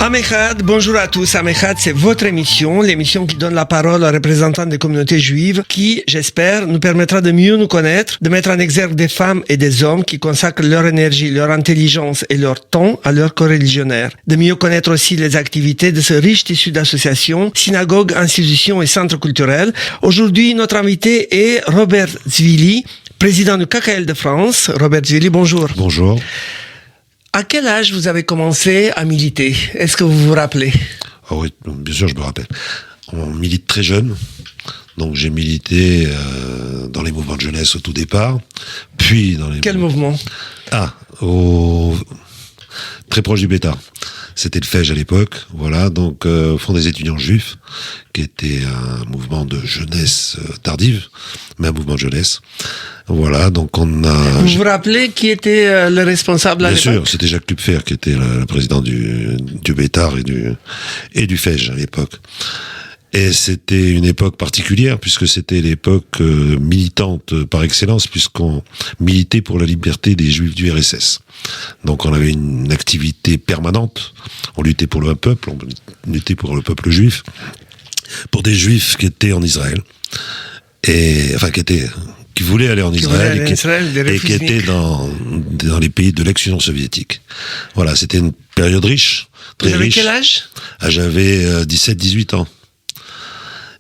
Amechad, bonjour à tous. Amechad, c'est votre émission, l'émission qui donne la parole aux représentants des communautés juives qui, j'espère, nous permettra de mieux nous connaître, de mettre en exergue des femmes et des hommes qui consacrent leur énergie, leur intelligence et leur temps à leur coreligionnaire. De mieux connaître aussi les activités de ce riche tissu d'associations, synagogues, institutions et centres culturels. Aujourd'hui, notre invité est Robert Zvili, président du KKL de France. Robert Zvili, bonjour. Bonjour. À quel âge vous avez commencé à militer? Est-ce que vous vous rappelez? Ah oui, bien sûr, je me rappelle. On milite très jeune. Donc j'ai milité dans les mouvements de jeunesse au tout départ. Puis dans les... Quel mouvement? Très proche du Bétard. C'était le FEJ à l'époque, voilà, donc au Front des étudiants juifs, qui était un mouvement de jeunesse tardive, mais un mouvement de jeunesse. Voilà, donc on a... Vous vous rappelez qui était le responsable à l'époque? Bien sûr, c'était Jacques Lupfer qui était le président du Bétard et du FEJ à l'époque. Et c'était une époque particulière, puisque c'était l'époque militante par excellence, puisqu'on militait pour la liberté des Juifs du RSS. Donc on avait une activité permanente, on luttait pour le peuple, on luttait pour le peuple juif, pour des Juifs qui étaient en Israël, qui voulaient aller en Israël et qui étaient dans les pays de l'ex-Union soviétique. Voilà, c'était une période riche, très riche. Vous avez quel âge? J'avais 17-18 ans.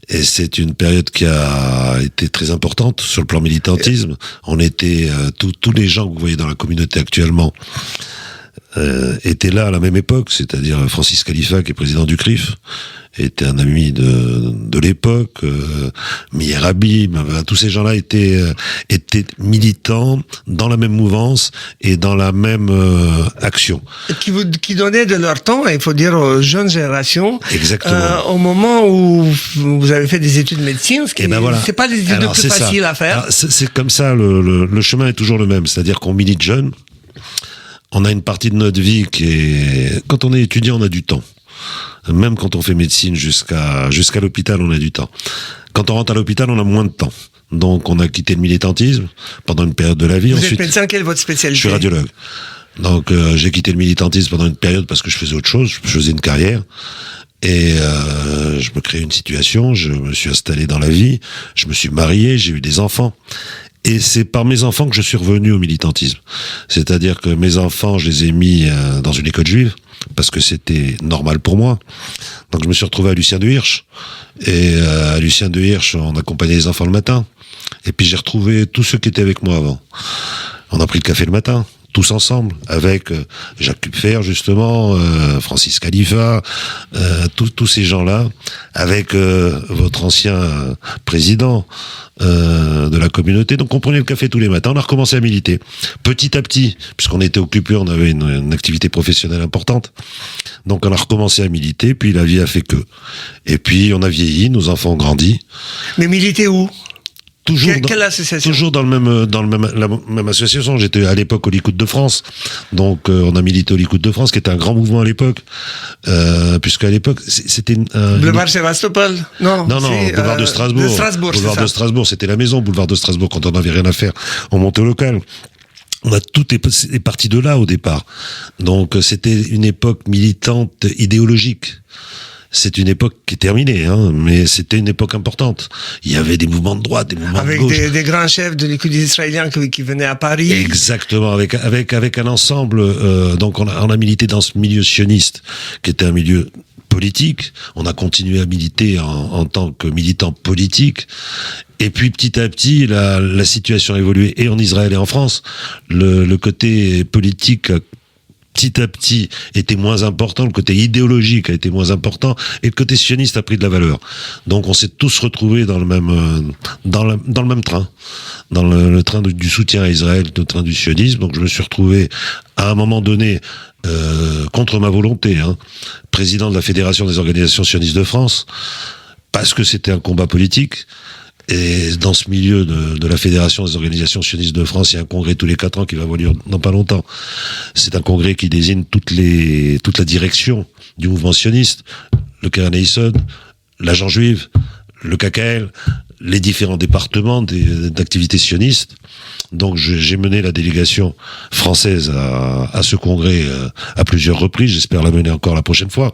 Et c'est une période qui a été très importante sur le plan militantisme. On était tous les gens que vous voyez dans la communauté actuellement étaient là à la même époque, c'est-à-dire Francis Khalifa, qui est président du CRIF, était un ami de l'époque, Meir Habib, tous ces gens-là étaient militants dans la même mouvance et dans la même action. Qui donnaient de leur temps, il faut dire, aux jeunes générations. Exactement. Au moment où vous avez fait des études de médecine, ce qui c'est pas des études plus faciles à faire. Alors, c'est comme ça, le chemin est toujours le même, c'est-à-dire qu'on milite jeune. On a une partie de notre vie qui est... Quand on est étudiant, on a du temps. Même quand on fait médecine jusqu'à l'hôpital, on a du temps. Quand on rentre à l'hôpital, on a moins de temps. Donc on a quitté le militantisme pendant une période de la vie. Vous êtes médecin, quelle est votre spécialité? Je suis radiologue. Donc j'ai quitté le militantisme pendant une période parce que je faisais autre chose, je faisais une carrière. Et je me créais une situation, je me suis installé dans la vie, je me suis marié, j'ai eu des enfants. Et c'est par mes enfants que je suis revenu au militantisme. C'est-à-dire que mes enfants, je les ai mis dans une école juive, parce que c'était normal pour moi. Donc je me suis retrouvé à Lucien de Hirsch. Et à Lucien de Hirsch, on accompagnait les enfants le matin. Et puis j'ai retrouvé tous ceux qui étaient avec moi avant. On a pris le café le matin, tous ensemble, avec Jacques Lupfer, justement, Francis Khalifa, tous ces gens-là, avec votre ancien président de la communauté. Donc on prenait le café tous les matins, on a recommencé à militer. Petit à petit, puisqu'on était occupé, on avait une activité professionnelle importante. Donc on a recommencé à militer, puis la vie a fait que. Et puis on a vieilli, nos enfants ont grandi. Mais militer où? Quelle association? Toujours dans la même association. J'étais à l'époque au Likoud de France. Donc, on a milité au Likoud de France, qui était un grand mouvement à l'époque. Puisqu'à l'époque, c'était Boulevard Sébastopol? Non, boulevard de Strasbourg. Boulevard de Strasbourg, c'était la maison, boulevard de Strasbourg. Quand on n'avait rien à faire, on montait au local. Tout est parti de là, au départ. Donc, c'était une époque militante, idéologique. C'est une époque qui est terminée, mais c'était une époque importante. Il y avait des mouvements de droite, des mouvements de gauche. Avec des grands chefs de Likoud israélien qui venaient à Paris. Exactement, avec un ensemble. Donc on a milité dans ce milieu sioniste, qui était un milieu politique. On a continué à militer en tant que militant politique. Et puis petit à petit, la situation a évolué, et en Israël et en France. Le côté politique petit à petit était moins important, le côté idéologique a été moins important, et le côté sioniste a pris de la valeur. Donc on s'est tous retrouvés dans le même train, dans le train du soutien à Israël, le train du sionisme. Donc je me suis retrouvé à un moment donné, contre ma volonté, président de la Fédération des organisations sionistes de France, parce que c'était un combat politique. Et dans ce milieu de la Fédération des organisations sionistes de France, il y a un congrès tous les 4 ans qui va avoir lieu dans pas longtemps. C'est un congrès qui désigne toute la direction du mouvement sioniste, le Keren Hayesod, l'Agence juive, le KKL, les différents départements d'activités sionistes. Donc j'ai mené la délégation française à ce congrès à plusieurs reprises. J'espère la mener encore la prochaine fois.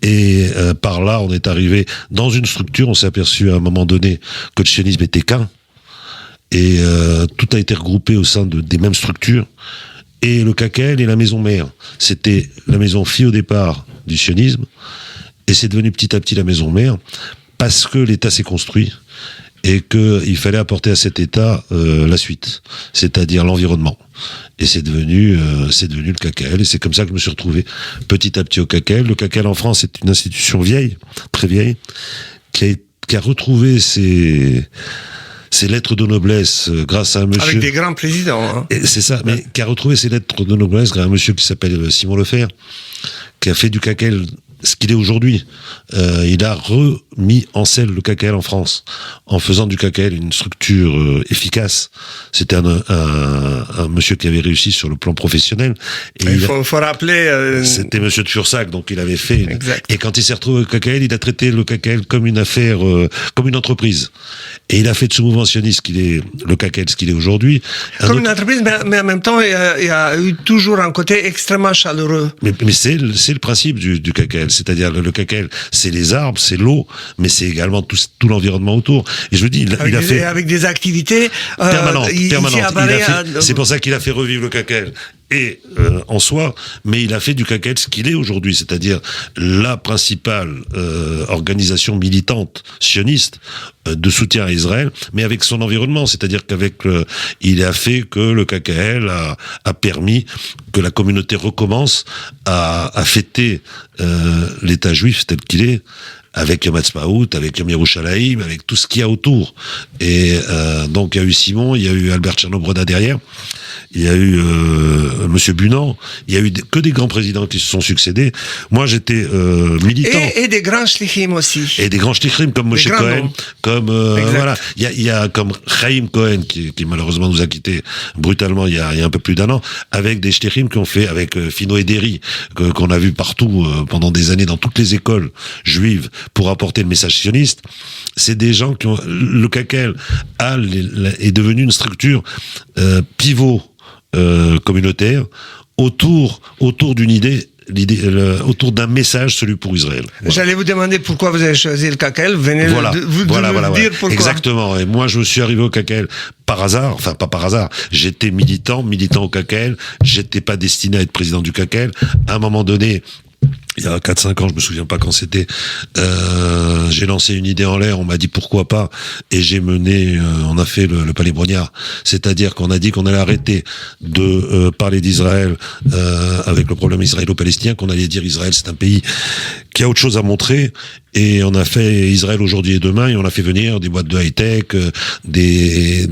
Et par là, on est arrivé dans une structure. On s'est aperçu à un moment donné que le sionisme était qu'un. Et tout a été regroupé au sein des mêmes structures. Et le KKL et la maison mère. C'était la maison fille au départ du sionisme. Et c'est devenu petit à petit la maison mère. Parce que l'État s'est construit. Et qu'il fallait apporter à cet État la suite, c'est-à-dire l'environnement. Et c'est devenu le KKL, et c'est comme ça que je me suis retrouvé petit à petit au KKL. Le KKL en France est une institution vieille, très vieille, qui a retrouvé ses lettres de noblesse grâce à un monsieur... Avec des grands présidents. Hein. C'est ça, mais qui a retrouvé ses lettres de noblesse grâce à un monsieur qui s'appelle Simon Lefer, qui a fait du KKL ce qu'il est aujourd'hui. Il a remis en selle le KKL en France, en faisant du KKL une structure efficace. C'était un monsieur qui avait réussi sur le plan professionnel. Et il faut rappeler... C'était monsieur de Fursac, donc il avait fait... Exact. Et quand il s'est retrouvé au KKL, il a traité le KKL comme une affaire, comme une entreprise. Et il a fait de ce mouvement sioniste le KKL ce qu'il est aujourd'hui. Comme une entreprise, mais en même temps, il y a eu toujours un côté extrêmement chaleureux. Mais c'est le principe du KKL. C'est-à-dire le KKL, c'est les arbres, c'est l'eau, mais c'est également tout l'environnement autour. Et je vous dis, il a fait avec des activités permanentes. permanentes. C'est pour ça qu'il a fait revivre le KKL. Et en soi, mais il a fait du KKL ce qu'il est aujourd'hui, c'est-à-dire la principale organisation militante sioniste de soutien à Israël, mais avec son environnement, c'est-à-dire il a fait que le KKL a permis que la communauté recommence à fêter l'État juif tel qu'il est, avec Yom Ha'atzmaut, avec Yom Yerushalayim, avec tout ce qu'il y a autour. Et donc il y a eu Simon, il y a eu Albert Tcherno-Broda derrière, il y a eu Monsieur Bunand, il y a eu que des grands présidents qui se sont succédés. Moi j'étais militant. Et des grands shlichim aussi. Et des grands shlichim comme Moshe Cohen, comme voilà, il y a comme Chaim Cohen qui malheureusement nous a quittés brutalement il y a un peu plus d'un an, avec des shlichim qui ont fait avec Fino Ederi qu'on a vu partout pendant des années dans toutes les écoles juives pour apporter le message sioniste. C'est des gens qui ont le KKL est devenu une structure pivot communautaire autour d'une idée, autour d'un message, celui pour Israël. Voilà. J'allais vous demander pourquoi vous avez choisi le KKL. Venez vous dire pourquoi. Exactement. Et moi, je suis arrivé au KKL par hasard, enfin pas par hasard. J'étais militant au KKL. J'étais pas destiné à être président du KKL. À un moment donné, il y a 4-5 ans, je me souviens pas quand c'était, j'ai lancé une idée en l'air, on m'a dit pourquoi pas, et j'ai mené, on a fait le Palais Brognard. C'est-à-dire qu'on a dit qu'on allait arrêter de parler d'Israël avec le problème israélo-palestinien, qu'on allait dire Israël c'est un pays qui a autre chose à montrer, et on a fait Israël aujourd'hui et demain, et on a fait venir des boîtes de high-tech, des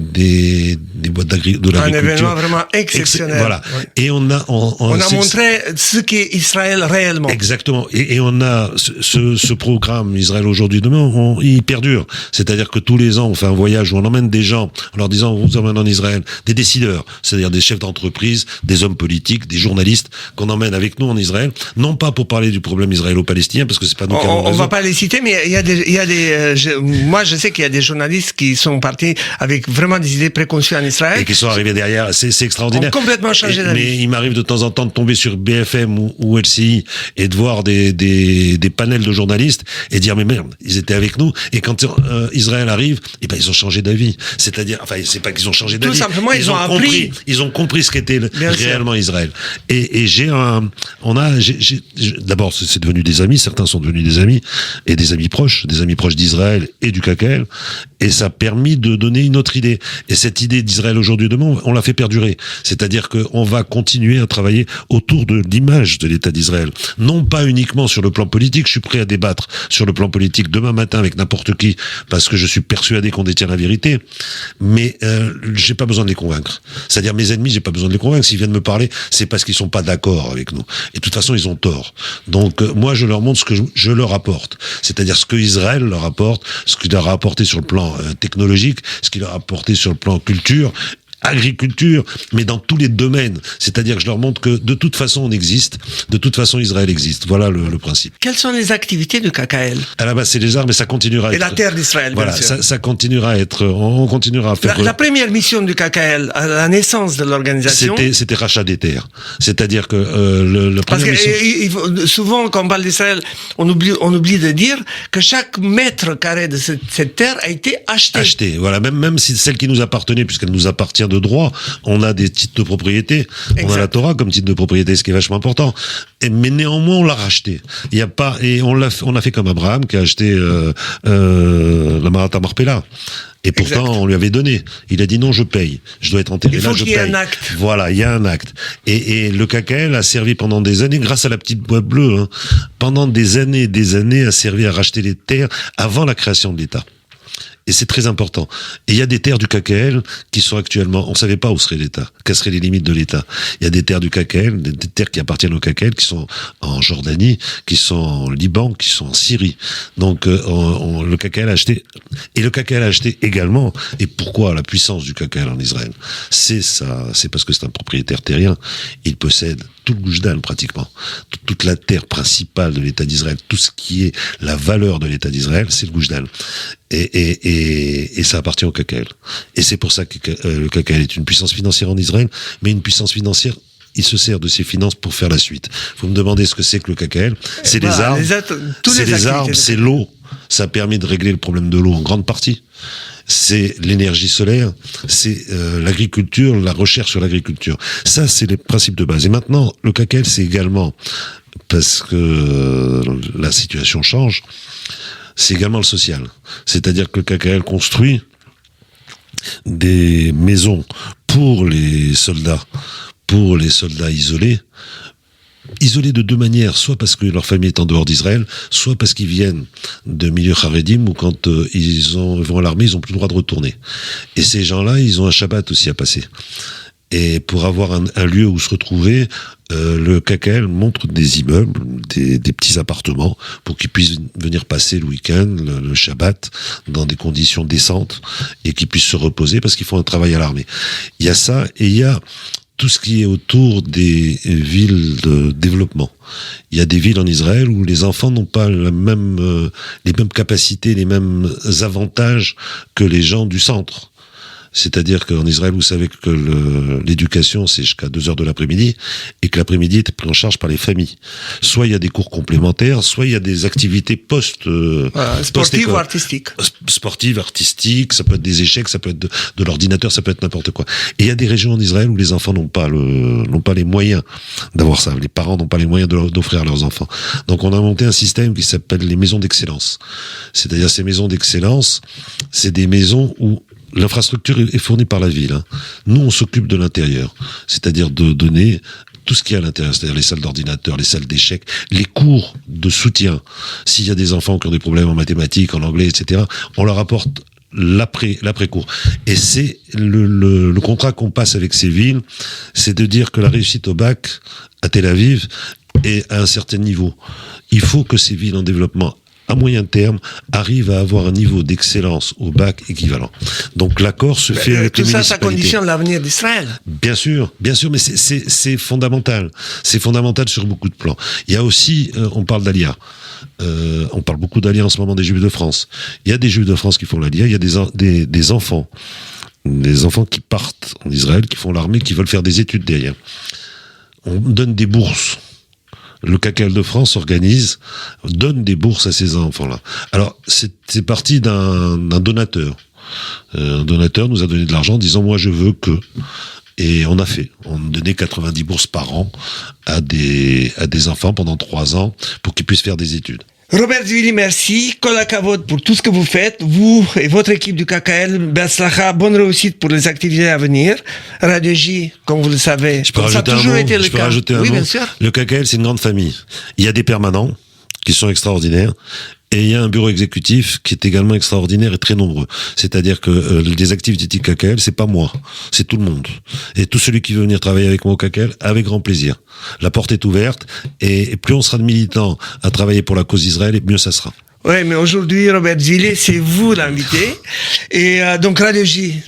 boîtes de l'agriculture. Un événement vraiment exceptionnel. Voilà. Ouais. Et on a montré ce qu'est Israël réellement. Exactement. Et on a ce programme Israël aujourd'hui et demain, il perdure. C'est-à-dire que tous les ans, on fait un voyage où on emmène des gens en leur disant, on vous emmène en Israël, des décideurs, c'est-à-dire des chefs d'entreprise, des hommes politiques, des journalistes, qu'on emmène avec nous en Israël, non pas pour parler du problème israélo-palestinien, parce que c'est pas nous qui avons raison. On va pas les citer, mais il y a des moi je sais qu'il y a des journalistes qui sont partis avec vraiment des idées préconçues en Israël. Et qui sont arrivés derrière, c'est extraordinaire. Ont complètement changé d'avis. Mais il m'arrive de temps en temps de tomber sur BFM ou LCI et de voir des panels de journalistes et dire mais merde, ils étaient avec nous, et quand Israël arrive, et ben ils ont changé d'avis. C'est-à-dire, enfin c'est pas qu'ils ont changé d'avis. Tout simplement ils ont appris. Ils ont compris ce qu'était réellement Israël. Et d'abord c'est devenu des amis, certains sont devenus des amis, et des amis proches d'Israël et du KKL, et ça a permis de donner une autre idée. Et cette idée d'Israël aujourd'hui et demain, on l'a fait perdurer. C'est-à-dire qu'on va continuer à travailler autour de l'image de l'État d'Israël. Non pas uniquement sur le plan politique, je suis prêt à débattre sur le plan politique demain matin avec n'importe qui, parce que je suis persuadé qu'on détient la vérité, mais j'ai pas besoin de les convaincre. C'est-à-dire mes ennemis, j'ai pas besoin de les convaincre. S'ils viennent me parler, c'est parce qu'ils sont pas d'accord avec nous. Et de toute façon, ils ont tort. Donc moi, je leur montre ce que je leur apporte. C'est-à-dire ce que Israël leur apporte, ce qu'il leur a apporté sur le plan technologique, ce qu'il leur a apporté sur le plan culture, agriculture, mais dans tous les domaines. C'est-à-dire que je leur montre que de toute façon on existe, de toute façon Israël existe. Voilà le principe. Quelles sont les activités de KKL? À la base c'est les arbres, mais ça continuera à être... Et la terre d'Israël, voilà, bien sûr. ça continuera à être... On continuera à faire... La première mission du KKL, à la naissance de l'organisation... C'était rachat des terres. C'est-à-dire que le Parce première que mission... souvent, quand on parle d'Israël, on oublie de dire que chaque mètre carré de cette terre a été acheté. Voilà, même si celle qui nous appartenait, puisqu'elle nous appartient de droit, on a des titres de propriété, exact. On a la Torah comme titre de propriété, ce qui est vachement important. Mais néanmoins, on l'a racheté. Il y a pas, et on a fait comme Abraham qui a acheté la Marat Marpella. Et pourtant, exact. On lui avait donné. Il a dit non, je paye. Je dois être enterré là, je paye. Il faut qu'il y ait un acte. Voilà, il y a un acte. Et le KKL a servi pendant des années, grâce à la petite boîte bleue, hein, pendant des années, a servi à racheter les terres avant la création de l'État. Et c'est très important. Et il y a des terres du KKL qui sont actuellement, on savait pas où serait l'État, quelles seraient les limites de l'État. Il y a des terres du KKL, des terres qui appartiennent au KKL, qui sont en Jordanie, qui sont en Liban, qui sont en Syrie. Donc le KKL a acheté, et le KKL a acheté également. Et pourquoi la puissance du KKL en Israël? C'est ça, c'est parce que c'est un propriétaire terrien. Il possède tout le Gush Dan pratiquement, toute la terre principale de l'État d'Israël, tout ce qui est la valeur de l'État d'Israël, c'est le Gush Dan. Et ça appartient au KKL. Et c'est pour ça que le KKL est une puissance financière en Israël, mais une puissance financière, il se sert de ses finances pour faire la suite. Vous me demandez ce que c'est que le KKL. C'est les arbres, c'est les arbres, c'est l'eau. Ça a permis de régler le problème de l'eau en grande partie. C'est l'énergie solaire, c'est l'agriculture, la recherche sur l'agriculture. Ça, c'est les principes de base. Et maintenant, le KKL, c'est également, parce que la situation change, c'est également le social. C'est-à-dire que le KKL construit des maisons pour les soldats isolés de deux manières, soit parce que leur famille est en dehors d'Israël, soit parce qu'ils viennent de milieux charedim où quand ils vont à l'armée, ils ont plus le droit de retourner. Et ces gens-là, ils ont un Shabbat aussi à passer. Et pour avoir un lieu où se retrouver, le KKL montre des immeubles, des petits appartements, pour qu'ils puissent venir passer le week-end, le Shabbat, dans des conditions décentes, et qu'ils puissent se reposer parce qu'ils font un travail à l'armée. Il y a ça, et il y a tout ce qui est autour des villes de développement. Il y a des villes en Israël où les enfants n'ont pas les mêmes capacités, les mêmes avantages que les gens du centre. C'est-à-dire qu'en Israël, vous savez que l'éducation, c'est jusqu'à 2h de l'après-midi, et que l'après-midi est pris en charge par les familles. Soit il y a des cours complémentaires, soit il y a des activités sportives ou artistiques. Sportives, artistiques, ça peut être des échecs, ça peut être de l'ordinateur, ça peut être n'importe quoi. Et il y a des régions en Israël où les enfants n'ont pas les moyens d'avoir ça. Les parents n'ont pas les moyens d'offrir à leurs enfants. Donc on a monté un système qui s'appelle les maisons d'excellence. C'est-à-dire ces maisons d'excellence, c'est des maisons où l'infrastructure est fournie par la ville. Hein. Nous, on s'occupe de l'intérieur. C'est-à-dire de donner tout ce qu'il y a à l'intérieur. C'est-à-dire les salles d'ordinateur, les salles d'échecs, les cours de soutien. S'il y a des enfants qui ont des problèmes en mathématiques, en anglais, etc., on leur apporte l'après-cours. Et c'est le contrat qu'on passe avec ces villes, c'est de dire que la réussite au bac à Tel Aviv est à un certain niveau. Il faut que ces villes en développement à moyen terme, arrive à avoir un niveau d'excellence au bac équivalent. Donc l'accord se fait avec les municipalités. Tout ça, ça conditionne l'avenir d'Israël. Bien sûr, mais c'est fondamental. C'est fondamental sur beaucoup de plans. Il y a aussi, on parle d'Alia. On parle beaucoup d'Alia en ce moment des Juifs de France. Il y a des Juifs de France qui font l'Alia, il y a des enfants qui partent en Israël, qui font l'armée, qui veulent faire des études derrière. On donne des bourses. Le KKL de France donne des bourses à ces enfants-là. Alors, c'est parti d'un donateur. Un donateur nous a donné de l'argent en disant, moi, je veux que... Et on a fait. On donnait 90 bourses par an à des enfants pendant 3 ans pour qu'ils puissent faire des études. Robert Zvili, merci. Kol hakavod pour tout ce que vous faites. Vous et votre équipe du KKL, Be'atzlacha, bonne réussite pour les activités à venir. Radio J, comme vous le savez, ça a toujours été le cas. Oui, bien sûr. Le KKL, c'est une grande famille. Il y a des permanents qui sont extraordinaires. Et il y a un bureau exécutif qui est également extraordinaire et très nombreux. C'est-à-dire que les activités du KKL, c'est pas moi, c'est tout le monde. Et tout celui qui veut venir travailler avec moi au KKL, avec grand plaisir. La porte est ouverte, et plus on sera de militants à travailler pour la cause d'Israël, et mieux ça sera. Oui, mais aujourd'hui, Robert Zvili, c'est vous l'invité. Et donc, Radio J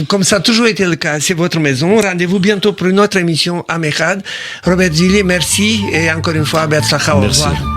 comme ça a toujours été le cas, c'est votre maison. Rendez-vous bientôt pour une autre émission à Mechad. Robert Zilli, merci et encore une fois, Betzlacha, au Merci. revoir.